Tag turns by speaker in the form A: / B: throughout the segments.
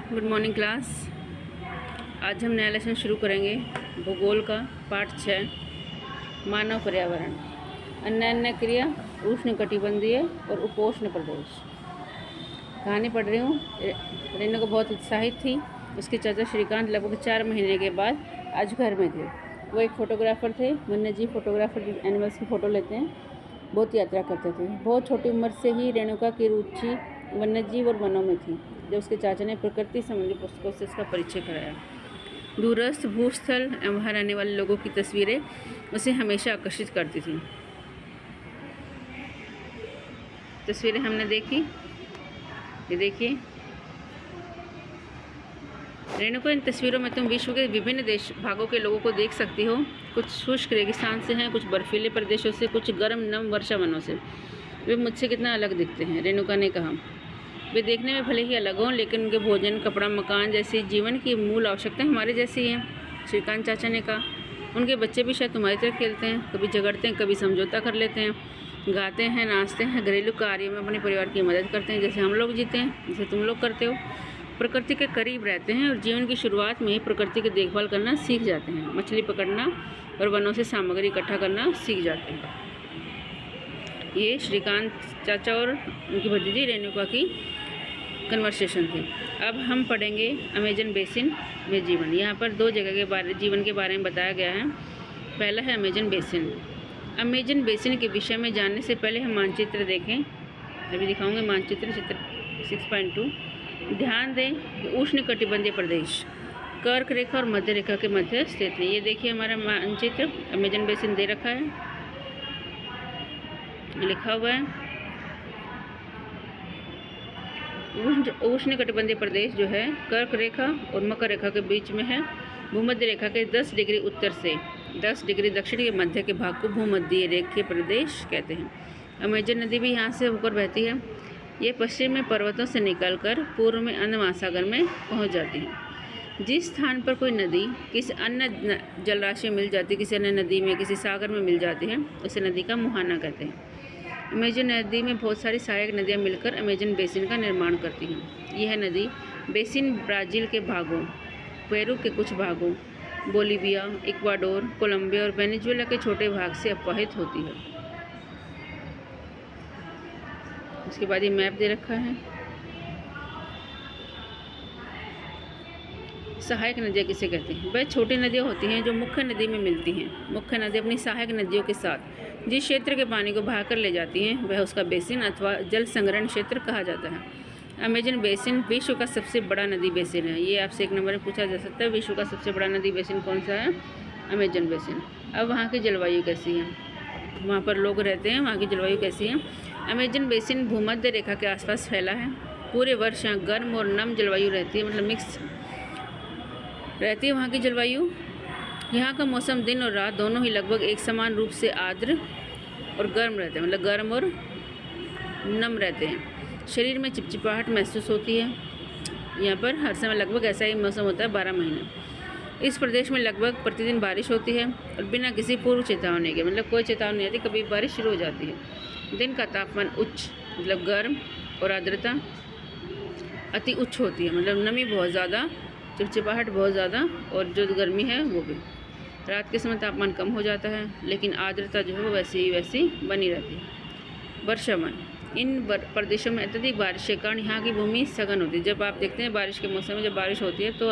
A: Good morning class. आज हम नया लेसन शुरू करेंगे भूगोल का पाठ 6 मानव पर्यावरण। अन्य अन्य क्रिया उष्णकटिबंधीय और उपोष्ण प्रदेश। कहानी पढ़ रही हूँ। रेणु को बहुत उत्साहित थी। उसके चाचा श्रीकांत लगभग 4 महीने के बाद आज घर में थे। वो एक फ़ोटोग्राफ़र थे, वन्यजीव फोटोग्राफर, एनिमल्स की फ़ोटो लेते हैं। बहुत यात्रा करते थे। बहुत छोटी उम्र से ही रेणुका की रुचि वन्यजीव और वनों में थी। जब उसके चाचा ने प्रकृति संबंधी पुस्तकों से इसका परिचय कराया, दूरस्थ भूस्थल एवं वहाँ रहने वाले लोगों की तस्वीरें उसे हमेशा आकर्षित करती थी। तस्वीरें हमने देखी, ये देखिए रेणुका, इन तस्वीरों में तुम विश्व के विभिन्न देश भागों के लोगों को देख सकती हो। कुछ शुष्क रेगिस्तान से हैं, कुछ बर्फीले प्रदेशों से, कुछ गर्म नम वर्षा वनों से। वे मुझसे कितना अलग दिखते हैं, रेणुका ने कहा। वे देखने में भले ही अलग हों, लेकिन उनके भोजन, कपड़ा, मकान जैसी जीवन की मूल आवश्यकताएं हमारे जैसी हैं, श्रीकांत चाचा ने कहा। उनके बच्चे भी शायद तुम्हारी तरह खेलते हैं, कभी झगड़ते हैं, कभी समझौता कर लेते हैं, गाते हैं, नाचते हैं, घरेलू कार्यों में अपने परिवार की मदद करते हैं, जैसे हम लोग जीते हैं, जैसे तुम लोग करते हो। प्रकृति के करीब रहते हैं और जीवन की शुरुआत में ही प्रकृति की देखभाल करना सीख जाते हैं। मछली पकड़ना और वनों से सामग्री इकट्ठा करना सीख जाते हैं। ये श्रीकांत चाचा और उनकी भतीजी रेणुका की कन्वर्सेशन थी। अब हम पढ़ेंगे अमेजन बेसिन में जीवन। यहाँ पर 2 जगह के जीवन के बारे में बताया गया है। पहला है अमेजन बेसिन। अमेजन बेसिन के विषय में जानने से पहले हम मानचित्र देखें। अभी दिखाऊंगे मानचित्र, चित्र 6.2। ध्यान दें कि उष्णकटिबंधीय प्रदेश कर्क रेखा और मध्य रेखा के मध्य स्थित है। ये देखिए हमारा मानचित्र, अमेजन बेसिन दे रखा है, लिखा हुआ है। उष्णकटिबंधीय प्रदेश जो है कर्क रेखा और मकर रेखा के बीच में है। भूमध्य रेखा के 10 डिग्री उत्तर से 10 डिग्री दक्षिण के मध्य के भाग को भूमध्य रेखीय प्रदेश कहते हैं। अमेजन नदी भी यहाँ से होकर बहती है। ये पश्चिम में पर्वतों से निकलकर पूर्व में अंड महासागर में पहुँच जाती है। जिस स्थान पर कोई नदी किसी अन्य जलराशि में मिल जाती है, किसी अन्य नदी में, किसी सागर में मिल जाती है, उसे नदी का मुहाना कहते हैं। अमेजन नदी में बहुत सारी सहायक नदियाँ मिलकर अमेजन बेसिन का निर्माण करती हैं। यह नदी बेसिन ब्राज़ील के भागों, पेरू के कुछ भागों, बोलीविया, इक्वाडोर, कोलंबिया और वेनेजुएला के छोटे भाग से अपवाहित होती है। उसके बाद ये मैप दे रखा है। सहायक नदियाँ किसे कहते हैं? वह छोटी नदियाँ होती हैं जो मुख्य नदी में मिलती हैं। मुख्य नदी अपनी सहायक नदियों के साथ जिस क्षेत्र के पानी को बहाकर ले जाती हैं, वह उसका बेसिन अथवा जल संग्रहण क्षेत्र कहा जाता है। अमेजन बेसिन विश्व का सबसे बड़ा नदी बेसिन है। ये आपसे 1 नंबर में पूछा जा सकता है, विश्व का सबसे बड़ा नदी बेसिन कौन सा है? Amazon basin. अब वहाँ की जलवायु कैसी है, वहाँ पर लोग रहते हैं, वहाँ की जलवायु कैसी है? अमेजन बेसिन भूमध्य रेखा के आसपास फैला है। पूरे वर्ष यहाँ गर्म और नम जलवायु रहती है, मतलब मिक्स रहती है वहाँ की जलवायु। यहाँ का मौसम दिन और रात दोनों ही लगभग एक समान रूप से आर्द्र और गर्म रहते हैं, मतलब गर्म और नम रहते हैं। शरीर में चिपचिपाहट महसूस होती है। यहाँ पर हर समय लगभग ऐसा ही मौसम होता है 12 महीने। इस प्रदेश में लगभग प्रतिदिन बारिश होती है और बिना किसी पूर्व चेतावनी के, मतलब कोई चेतावनी नहीं आती, कभी बारिश शुरू हो जाती है। दिन का तापमान उच्च, मतलब गर्म, और आर्द्रता अति उच्च होती है, मतलब नमी बहुत ज़्यादा, चिपचिपाहट बहुत ज़्यादा, और जो गर्मी है वो भी। रात के समय तापमान कम हो जाता है, लेकिन आर्द्रता जो है वो वैसी बनी रहती है। वर्षावन। इन प्रदेशों में अत्यधिक बारिश के कारण यहाँ की भूमि सघन होती है। जब आप देखते हैं बारिश के मौसम में जब बारिश होती है तो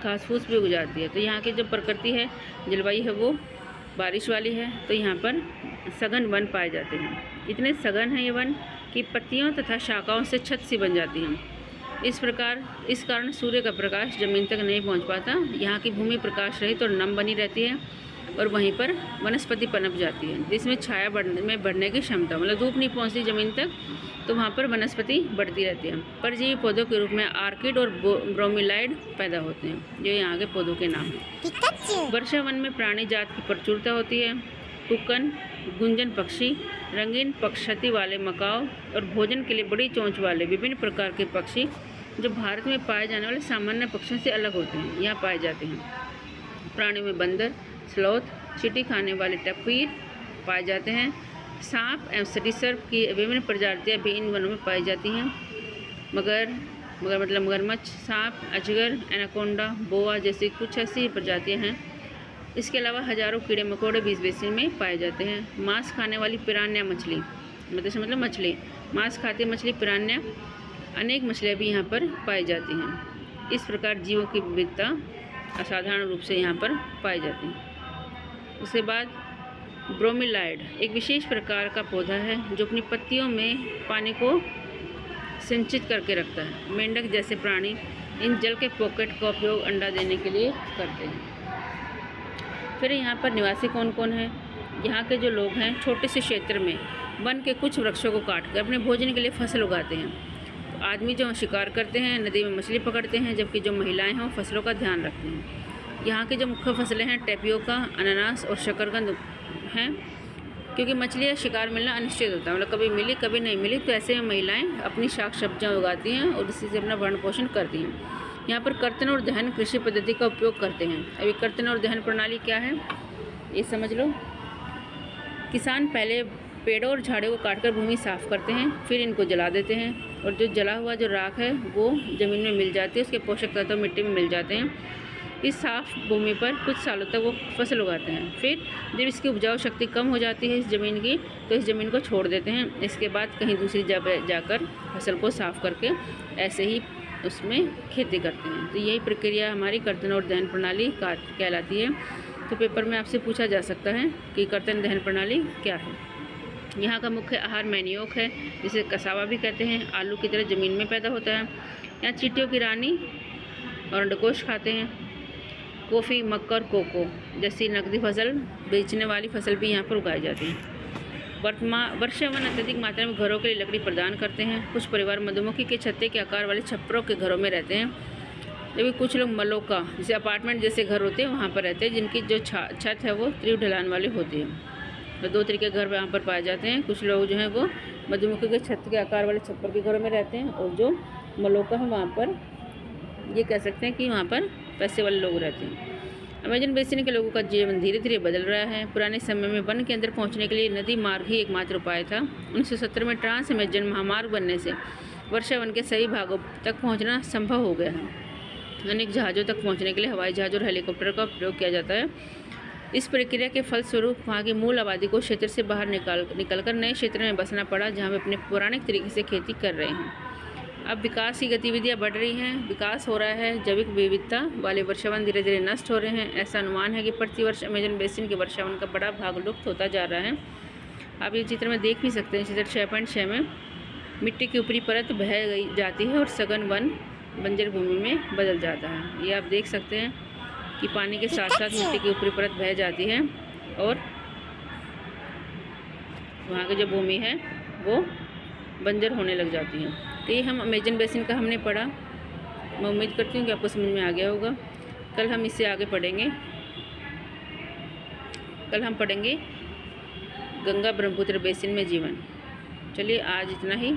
A: घास फूस भी उग जाती है। तो यहाँ की जो प्रकृति है, जलवायु है, वो बारिश वाली है। तो यहाँ पर सघन वन पाए जाते हैं। इतने सघन हैं ये वन कि पत्तियों तथा शाखाओं से छत सी बन जाती हैं। इस कारण सूर्य का प्रकाश ज़मीन तक नहीं पहुंच पाता। यहाँ की भूमि प्रकाश रहित और नम बनी रहती है और वहीं पर वनस्पति पनप जाती है, जिसमें छाया बढ़ने की क्षमता, मतलब धूप नहीं पहुँचती ज़मीन तक, तो वहाँ पर वनस्पति बढ़ती रहती है। परजीवी पौधों के रूप में आर्किड और ब्रोमीलाइड पैदा होते हैं, जो यहाँ के पौधों के नाम हैं। वर्षा वन में प्राणी जात की प्रचुरता होती है। कुकन, गुंजन पक्षी, रंगीन पक्षी वाले मकाओ और भोजन के लिए बड़ी चोंच वाले विभिन्न प्रकार के पक्षी जो भारत में पाए जाने वाले सामान्य पक्षियों से अलग होते हैं, यहाँ पाए जाते हैं। प्राणियों में बंदर, स्लॉथ, चींटी खाने वाले टपीर पाए जाते हैं। सांप एवं सरीसृप की विभिन्न प्रजातियाँ भी इन वनों में पाई जाती हैं। मगर मगर मतलब मगरमच्छ, सांप, अजगर, एनाकोंडा, बोआ जैसी कुछ ऐसी प्रजातियां हैं। इसके अलावा हजारों कीड़े मकोड़े भी इस बेसिन में पाए जाते हैं। मांस खाने वाली पिरान्या मछली, मतलब मछली, मांस खाती मछली पिरान्या, अनेक मछलियाँ भी यहाँ पर पाई जाती हैं। इस प्रकार जीवों की विविधता असाधारण रूप से यहाँ पर पाई जाती है। उसके बाद ब्रोमीलाइड एक विशेष प्रकार का पौधा है जो अपनी पत्तियों में पानी को संचित करके रखता है। मेंढक जैसे प्राणी इन जल के पॉकेट का उपयोग अंडा देने के लिए करते हैं। फिर यहाँ पर निवासी कौन कौन है? यहाँ के जो लोग हैं छोटे से क्षेत्र में वन के कुछ वृक्षों को काट कर अपने भोजन के लिए फसल उगाते हैं। तो आदमी जो शिकार करते हैं, नदी में मछली पकड़ते हैं, जबकि जो महिलाएं हैं वो फसलों का ध्यान रखती हैं। यहाँ की जो मुख्य फसलें हैं टेपियोका, अनानास और शकरकंद हैं। क्योंकि मछली या शिकार मिलना अनिश्चित होता है, मतलब कभी मिली कभी नहीं मिली, तो ऐसे में महिलाएं अपनी शाक सब्जियाँ उगाती हैं और इसी से अपना भरण पोषण करती हैं। यहाँ पर कर्तन और दहन कृषि पद्धति का उपयोग करते हैं। अभी कर्तन और दहन प्रणाली क्या है ये समझ लो। किसान पहले पेड़ों और झाड़ियों को काटकर भूमि साफ करते हैं, फिर इनको जला देते हैं और जो जला हुआ जो राख है वो ज़मीन में मिल जाती है, उसके पोषक तत्व मिट्टी में मिल जाते हैं। इस साफ भूमि पर कुछ सालों तक वो फसल उगाते हैं। फिर जब इसकी उपजाऊ शक्ति कम हो जाती है इस ज़मीन की, तो इस ज़मीन को छोड़ देते हैं। इसके बाद कहीं दूसरी जगह जाकर फसल को साफ करके ऐसे ही उसमें खेती करते हैं। तो यही प्रक्रिया हमारी कर्तन और दहन प्रणाली कहलाती है। तो पेपर में आपसे पूछा जा सकता है कि कर्तन दहन प्रणाली क्या है। यहाँ का मुख्य आहार मैनियोक है, जिसे कसावा भी कहते हैं। आलू की तरह ज़मीन में पैदा होता है। यहाँ चींटियों की रानी और अंडकोश खाते हैं। कॉफ़ी, मक्का और कोको जैसी नकदी फसल बेचने वाली फसल भी यहाँ पर उगाई जाती है। वर्षावन अत्यधिक मात्रा में घरों के लिए लकड़ी प्रदान करते हैं। कुछ परिवार मधुमक्खी के छत्ते के आकार वाले छप्परों के घरों में रहते हैं, जबकि कुछ लोग मलोका जैसे अपार्टमेंट जैसे घर होते हैं वहाँ पर रहते हैं, जिनकी जो छत है वो त्रिव ढलान वाली होती है। तो दो तरीके के घर यहाँ पर पाए जाते हैं। कुछ लोग जो हैं वो मधुमक्खी के छत के आकार वाले छप्पर के घरों में रहते हैं, और जो मलोका है वहाँ पर ये कह सकते हैं कि वहाँ पर पैसे वाले लोग रहते हैं। अमेजन बेसिन के लोगों का जीवन धीरे धीरे बदल रहा है। पुराने समय में वन के अंदर पहुंचने के लिए नदी मार्ग ही एकमात्र उपाय था। 1970 में ट्रांस अमेजन महामार्ग बनने से वर्षा वन के सभी भागों तक पहुंचना संभव हो गया है। अनेक जहाज़ों तक पहुंचने के लिए हवाई जहाज़ और हेलीकॉप्टर का प्रयोग किया जाता है। इस प्रक्रिया के फलस्वरूप वहाँ की मूल आबादी को क्षेत्र से बाहर निकलकर नए क्षेत्र में बसना पड़ा, जहाँ वे अपने पौराणिक तरीके से खेती कर रहे हैं। अब विकास की गतिविधियां बढ़ रही हैं, विकास हो रहा है, जैविक विविधता वाले वर्षावन धीरे धीरे नष्ट हो रहे हैं। ऐसा अनुमान है कि प्रतिवर्ष अमेजन बेसिन के वर्षावन का बड़ा भाग लुप्त होता जा रहा है। आप ये चित्र में देख भी सकते हैं। चित्र 6.6 में मिट्टी की ऊपरी परत बह गई जाती है और सघन वन बंजर भूमि में बदल जाता है। ये आप देख सकते हैं कि पानी के साथ साथ मिट्टी की ऊपरी परत बह जाती है और वहाँ की जो भूमि है वो बंजर होने लग जाती है। तो ये हम अमेजन बेसिन का हमने पढ़ा। मैं उम्मीद करती हूँ कि आपको समझ में आ गया होगा। कल हम इससे आगे पढ़ेंगे। कल हम पढ़ेंगे गंगा ब्रह्मपुत्र बेसिन में जीवन। चलिए आज इतना ही।